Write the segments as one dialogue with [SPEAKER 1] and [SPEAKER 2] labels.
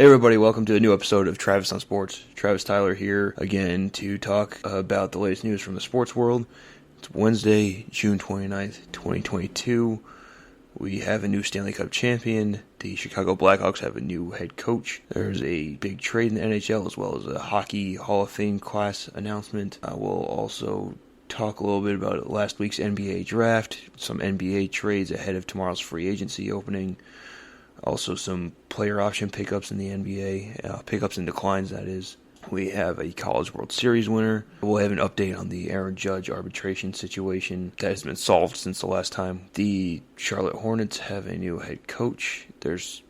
[SPEAKER 1] Hey everybody, welcome to a new episode of Travis on Sports. Travis Tyler here again to talk about the latest news from the sports world. It's Wednesday, June 29th, 2022. We have a new Stanley Cup champion. The Chicago Blackhawks have a new head coach. There's a big trade in the NHL as well as a Hockey Hall of Fame class announcement. We'll also talk a little bit about last week's NBA draft, some NBA trades ahead of tomorrow's free agency opening. Also some player option pickups in the NBA, pickups and declines, that is. We have a College World Series winner. We'll have an update on the Aaron Judge arbitration situation that has been solved since the last time. The Charlotte Hornets have a new head coach. There's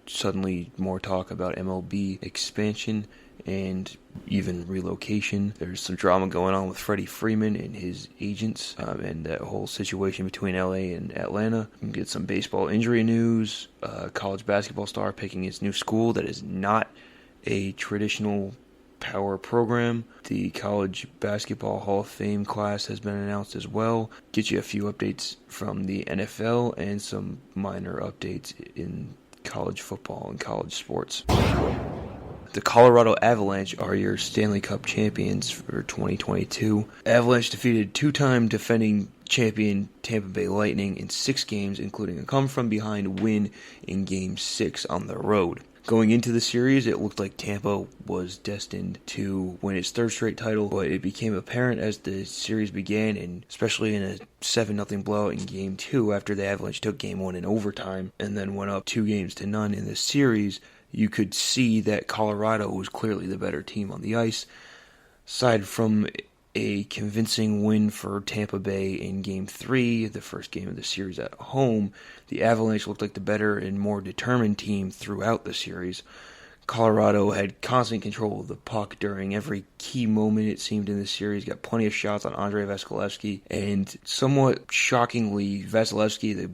[SPEAKER 1] suddenly more talk about MLB expansion and even relocation. There's some drama going on with Freddie Freeman and his agents and that whole situation between LA and Atlanta. We can get some baseball injury news. College basketball star picking his new school that is not a traditional power program. The College Basketball Hall of Fame class has been announced as well. Get you a few updates from the NFL and some minor updates in college football and college sports. The Colorado Avalanche are your Stanley Cup champions for 2022. Avalanche defeated two-time defending champion Tampa Bay Lightning in 6 games, including a come-from-behind win in Game 6 on the road. Going into the series, it looked like Tampa was destined to win its third straight title, but it became apparent as the series began, and especially in a 7-0 blowout in Game 2 after the Avalanche took Game 1 in overtime and then went up 2-0 in the series, you could see that Colorado was clearly the better team on the ice. Aside from a convincing win for Tampa Bay in Game 3, the first game of the series at home, the Avalanche looked like the better and more determined team throughout the series. Colorado had constant control of the puck during every key moment, it seemed, in the series. Got plenty of shots on Andrei Vasilevskiy, and somewhat shockingly, Vasilevskiy,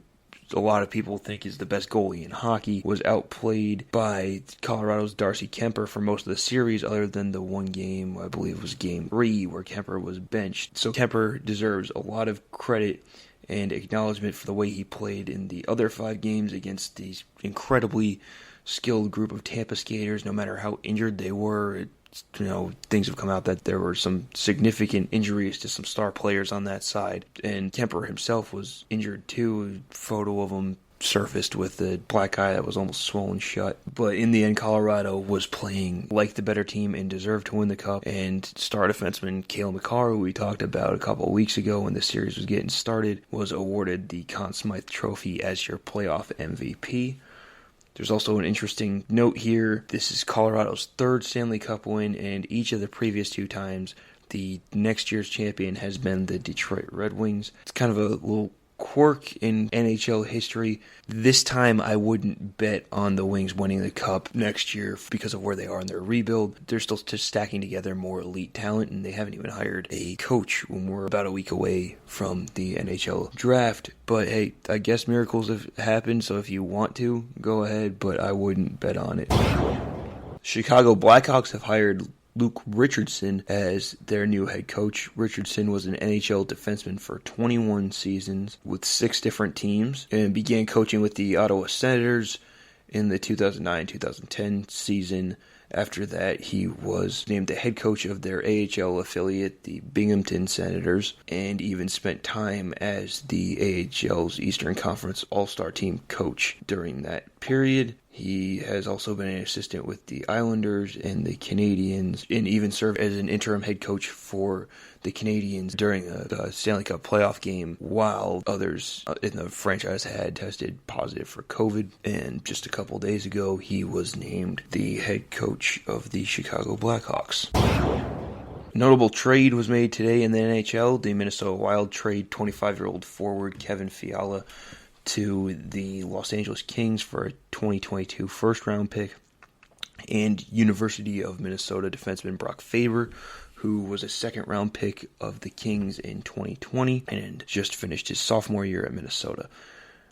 [SPEAKER 1] a lot of people think is the best goalie in hockey, was outplayed by Colorado's Darcy Kuemper for most of the series, other than the one game, I believe it was Game 3, where Kuemper was benched. So Kuemper deserves a lot of credit and acknowledgement for the way he played in the other 5 games against these incredibly skilled group of Tampa skaters. No matter how injured they were, things have come out that there were some significant injuries to some star players on that side. And Kuemper himself was injured too. A photo of him surfaced with a black eye that was almost swollen shut. But in the end, Colorado was playing like the better team and deserved to win the cup. And star defenseman Cale Makar, who we talked about a couple of weeks ago when the series was getting started, was awarded the Conn Smythe Trophy as your playoff MVP. There's also an interesting note here. This is Colorado's 3rd Stanley Cup win, and each of the previous 2 times, the next year's champion has been the Detroit Red Wings. It's kind of a little quirk in NHL history. This time, I wouldn't bet on the Wings winning the Cup next year because of where they are in their rebuild. They're still just stacking together more elite talent, and they haven't even hired a coach when we're about a week away from the NHL draft. But hey, I guess miracles have happened, so if you want to, go ahead, but I wouldn't bet on it. Chicago Blackhawks have hired Luke Richardson as their new head coach. Richardson was an NHL defenseman for 21 seasons with 6 different teams and began coaching with the Ottawa Senators in the 2009-2010 season. After that, he was named the head coach of their AHL affiliate, the Binghamton Senators, and even spent time as the AHL's Eastern Conference All-Star Team coach during that period. He has also been an assistant with the Islanders and the Canadiens, and even served as an interim head coach for the Canadiens during a Stanley Cup playoff game, while others in the franchise had tested positive for COVID. And just a couple days ago, he was named the head coach of the Chicago Blackhawks. Notable trade was made today in the NHL. The Minnesota Wild trade 25-year-old forward Kevin Fiala to the Los Angeles Kings for a 2022 first-round pick, and University of Minnesota defenseman Brock Faber, who was a second-round pick of the Kings in 2020 and just finished his sophomore year at Minnesota.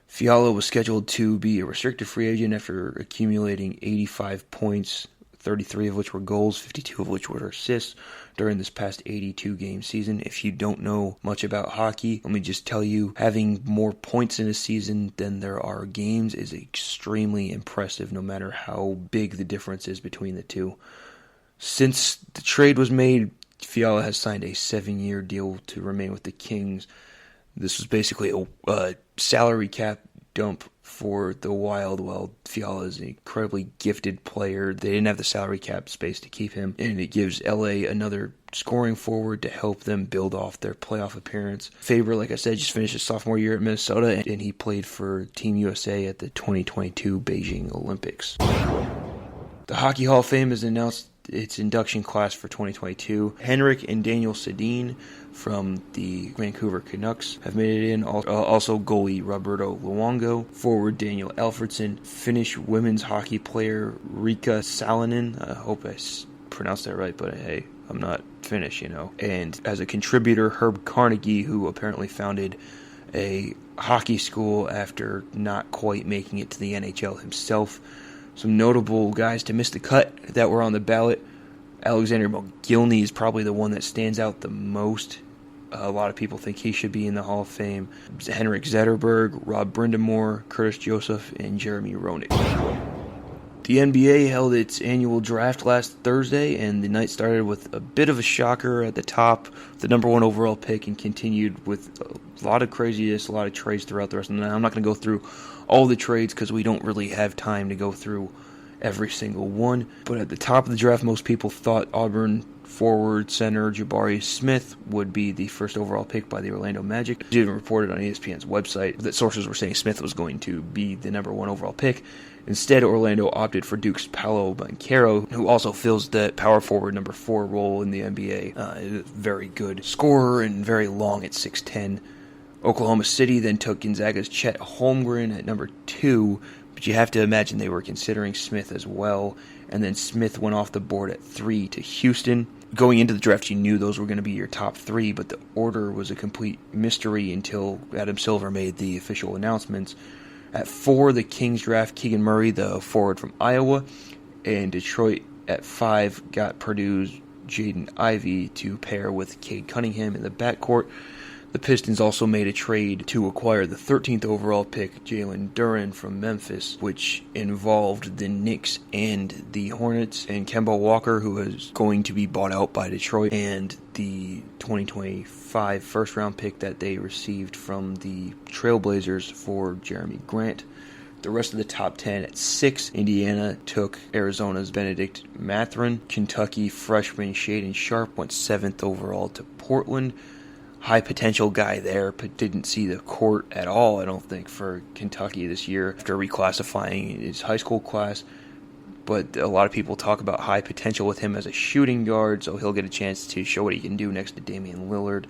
[SPEAKER 1] Fiala was scheduled to be a restricted free agent after accumulating 85 points, 33 of which were goals, 52 of which were assists during this past 82-game season. If you don't know much about hockey, let me just tell you, having more points in a season than there are games is extremely impressive, no matter how big the difference is between the two. Since the trade was made, Fiala has signed a 7-year deal to remain with the Kings. This was basically a salary cap dump for the Wild. Well, Fiala is an incredibly gifted player. They didn't have the salary cap space to keep him, and it gives LA another scoring forward to help them build off their playoff appearance. Faber, like I said, just finished his sophomore year at Minnesota, and he played for Team USA at the 2022 Beijing Olympics. The Hockey Hall of Fame has announced its induction class for 2022. Henrik and Daniel Sedin from the Vancouver Canucks have made it in. Also goalie Roberto Luongo, forward Daniel Alfredsson, Finnish women's hockey player Riikka Salonen. I hope I pronounced that right, but hey, I'm not Finnish, And as a contributor, Herb Carnegie, who apparently founded a hockey school after not quite making it to the NHL himself. Some notable guys to miss the cut that were on the ballot. Alexander Mogilny is probably the one that stands out the most. A lot of people think he should be in the Hall of Fame. Henrik Zetterberg, Rob Brindamore, Curtis Joseph, and Jeremy Roenick. The NBA held its annual draft last Thursday, and the night started with a bit of a shocker at the top, the number one overall pick, and continued with a lot of craziness, a lot of trades throughout the rest of the night. I'm not going to go through all the trades because we don't really have time to go through every single one. But at the top of the draft, most people thought Auburn forward center Jabari Smith would be the first overall pick by the Orlando Magic. It even reported on ESPN's website that sources were saying Smith was going to be the number one overall pick. Instead, Orlando opted for Duke's Paolo Banchero, who also fills the power forward number 4 role in the NBA. A very good scorer and very long at 6'10". Oklahoma City then took Gonzaga's Chet Holmgren at number 2, but you have to imagine they were considering Smith as well. And then Smith went off the board at 3 to Houston. Going into the draft, you knew those were going to be your top 3, but the order was a complete mystery until Adam Silver made the official announcements. At 4, the Kings draft Keegan Murray, the forward from Iowa, and Detroit at 5 got Purdue's Jaden Ivey to pair with Cade Cunningham in the backcourt. The Pistons also made a trade to acquire the 13th overall pick, Jalen Duren from Memphis, which involved the Knicks and the Hornets, and Kemba Walker, who is going to be bought out by Detroit, and the 2025 first-round pick that they received from the Trailblazers for Jeremy Grant. The rest of the top 10 at 6, Indiana took Arizona's Benedict Mathurin. Kentucky freshman Shaedon Sharpe went 7th overall to Portland. High potential guy there, but didn't see the court at all, I don't think, for Kentucky this year after reclassifying his high school class. But a lot of people talk about high potential with him as a shooting guard, so he'll get a chance to show what he can do next to Damian Lillard.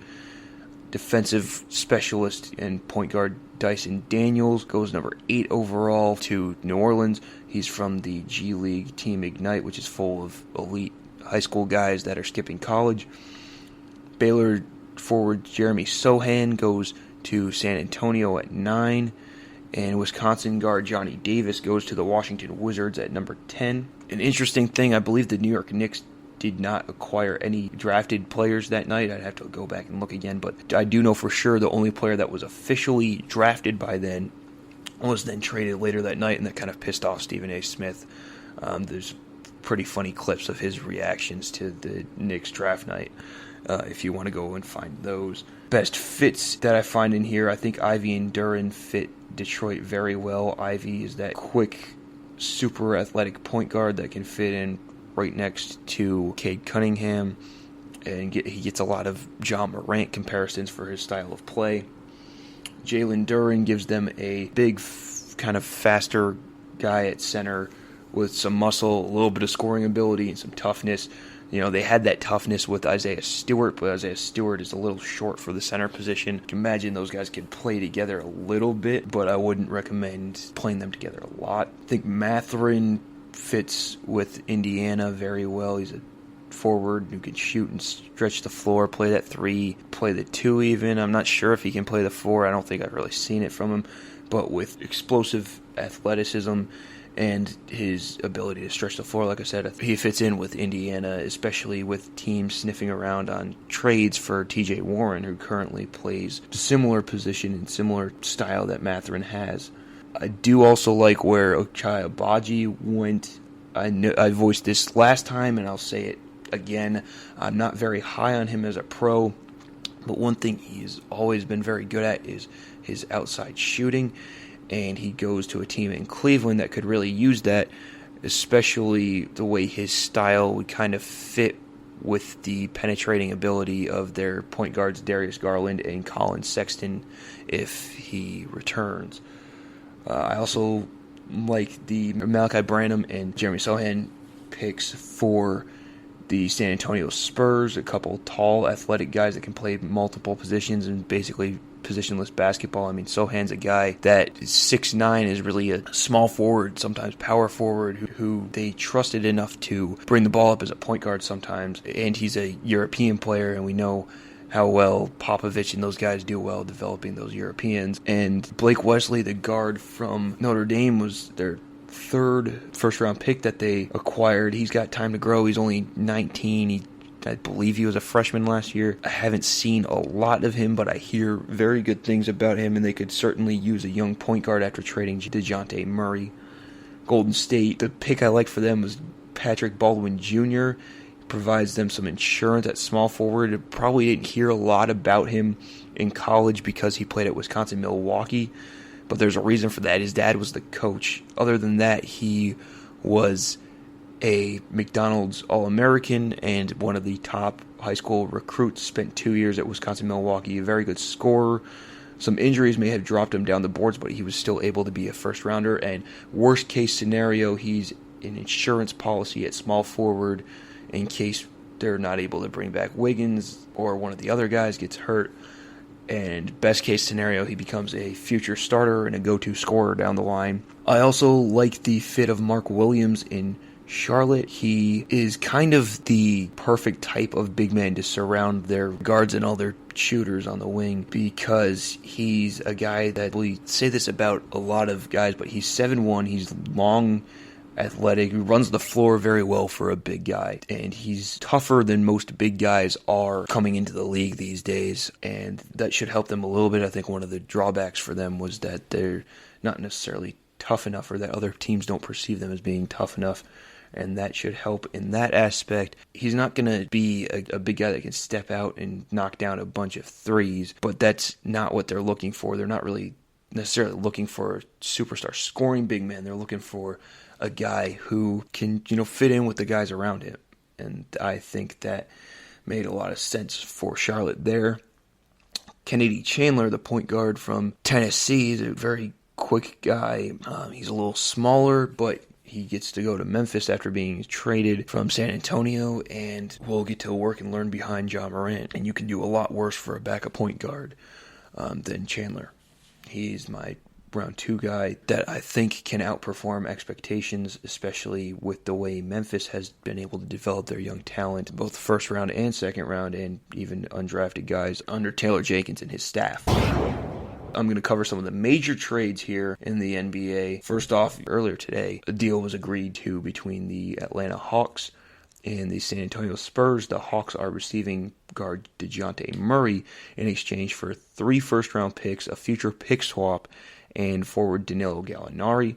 [SPEAKER 1] Defensive specialist and point guard Dyson Daniels goes number 8 overall to New Orleans. He's from the G League team Ignite, which is full of elite high school guys that are skipping college. Baylor forward Jeremy Sohan goes to San Antonio at 9, and Wisconsin guard Johnny Davis goes to the Washington Wizards at number 10. An interesting thing, I believe the New York Knicks did not acquire any drafted players that night. I'd have to go back and look again, but I do know for sure the only player that was officially drafted by then was then traded later that night, and that kind of pissed off Stephen A. Smith. There's pretty funny clips of his reactions to the Knicks draft night. If you want to go and find those. Best fits that I find in here, I think Ivey and Duren fit Detroit very well. Ivey is that quick, super athletic point guard that can fit in right next to Cade Cunningham, and he gets a lot of John Morant comparisons for his style of play. Jalen Duren gives them a big, kind of faster guy at center with some muscle, a little bit of scoring ability, and some toughness. They had that toughness with Isaiah Stewart, but Isaiah Stewart is a little short for the center position. You can imagine those guys could play together a little bit, but I wouldn't recommend playing them together a lot. I think Mathurin fits with Indiana very well. He's a forward who can shoot and stretch the floor, play that 3, play the 2 even. I'm not sure if he can play the 4. I don't think I've really seen it from him. But with explosive athleticism and his ability to stretch the floor. Like I said, he fits in with Indiana, especially with teams sniffing around on trades for TJ Warren, who currently plays a similar position and similar style that Mathurin has. I do also like where Ochai Agbaji went. I voiced this last time, and I'll say it again. I'm not very high on him as a pro, but one thing he's always been very good at is his outside shooting. And he goes to a team in Cleveland that could really use that, especially the way his style would kind of fit with the penetrating ability of their point guards Darius Garland and Colin Sexton if he returns. I also like the Malachi Branham and Jeremy Sohan picks for the San Antonio Spurs, a couple tall, athletic guys that can play multiple positions and basically positionless basketball. I mean, Sohan's a guy that is 6'9", is really a small forward, sometimes power forward, who they trusted enough to bring the ball up as a point guard sometimes. And he's a European player, and we know how well Popovich and those guys do well developing those Europeans. And Blake Wesley, the guard from Notre Dame, was their third first-round pick that they acquired. He's got time to grow. He's only 19. I believe he was a freshman last year. I haven't seen a lot of him, but I hear very good things about him, and they could certainly use a young point guard after trading DeJounte Murray. Golden State, the pick I liked for them was Patrick Baldwin Jr. Provides them some insurance at small forward. Probably didn't hear a lot about him in college because he played at Wisconsin-Milwaukee, but there's a reason for that. His dad was the coach. Other than that, he was a McDonald's All-American and one of the top high school recruits. Spent 2 years at Wisconsin-Milwaukee. A very good scorer. Some injuries may have dropped him down the boards, but he was still able to be a first-rounder. And worst case scenario, he's an insurance policy at small forward in case they're not able to bring back Wiggins or one of the other guys gets hurt. And best case scenario, he becomes a future starter and a go-to scorer down the line. I also like the fit of Mark Williams in Charlotte. He is kind of the perfect type of big man to surround their guards and all their shooters on the wing, because he's a guy that, we say this about a lot of guys, but he's 7'1", he's long, athletic, he runs the floor very well for a big guy, and he's tougher than most big guys are coming into the league these days, and that should help them a little bit. I think one of the drawbacks for them was that they're not necessarily tough enough, or that other teams don't perceive them as being tough enough, and that should help in that aspect. He's not going to be a big guy that can step out and knock down a bunch of threes, but that's not what they're looking for. They're not really necessarily looking for a superstar scoring big man. They're looking for a guy who can, fit in with the guys around him. And I think that made a lot of sense for Charlotte there. Kennedy Chandler, the point guard from Tennessee, is a very quick guy. He's a little smaller, but he gets to go to Memphis after being traded from San Antonio, and will get to work and learn behind Ja Morant. And you can do a lot worse for a backup point guard than Chandler. He's my round 2 guy that I think can outperform expectations, especially with the way Memphis has been able to develop their young talent, both first round and second round, and even undrafted guys under Taylor Jenkins and his staff. I'm going to cover some of the major trades here in the NBA. First off, earlier today, a deal was agreed to between the Atlanta Hawks and the San Antonio Spurs. The Hawks are receiving guard DeJounte Murray in exchange for 3 first-round picks, a future pick swap, and forward Danilo Gallinari.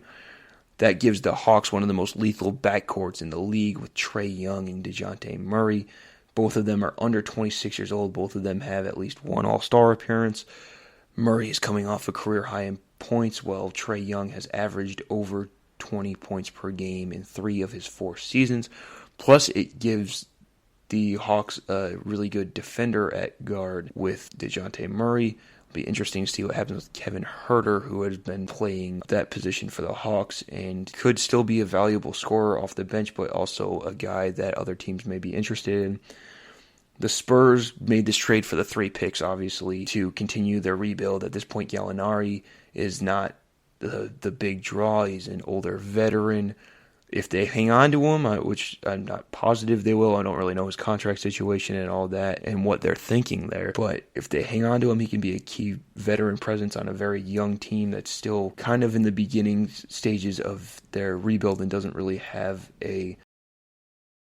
[SPEAKER 1] That gives the Hawks one of the most lethal backcourts in the league with Trae Young and DeJounte Murray. Both of them are under 26 years old. Both of them have at least one All-Star appearance. Murray is coming off a career high in points, while Trae Young has averaged over 20 points per game in 3 of his 4 seasons. Plus, it gives the Hawks a really good defender at guard with DeJounte Murray. It'll be interesting to see what happens with Kevin Huerter, who has been playing that position for the Hawks and could still be a valuable scorer off the bench, but also a guy that other teams may be interested in. The Spurs made this trade for the 3 picks, obviously, to continue their rebuild. At this point, Gallinari is not the big draw. He's an older veteran. if they hang on to him, which I'm not positive they will, I don't really know his contract situation and all that and what they're thinking there. But if they hang on to him, he can be a key veteran presence on a very young team that's still kind of in the beginning stages of their rebuild and doesn't really have a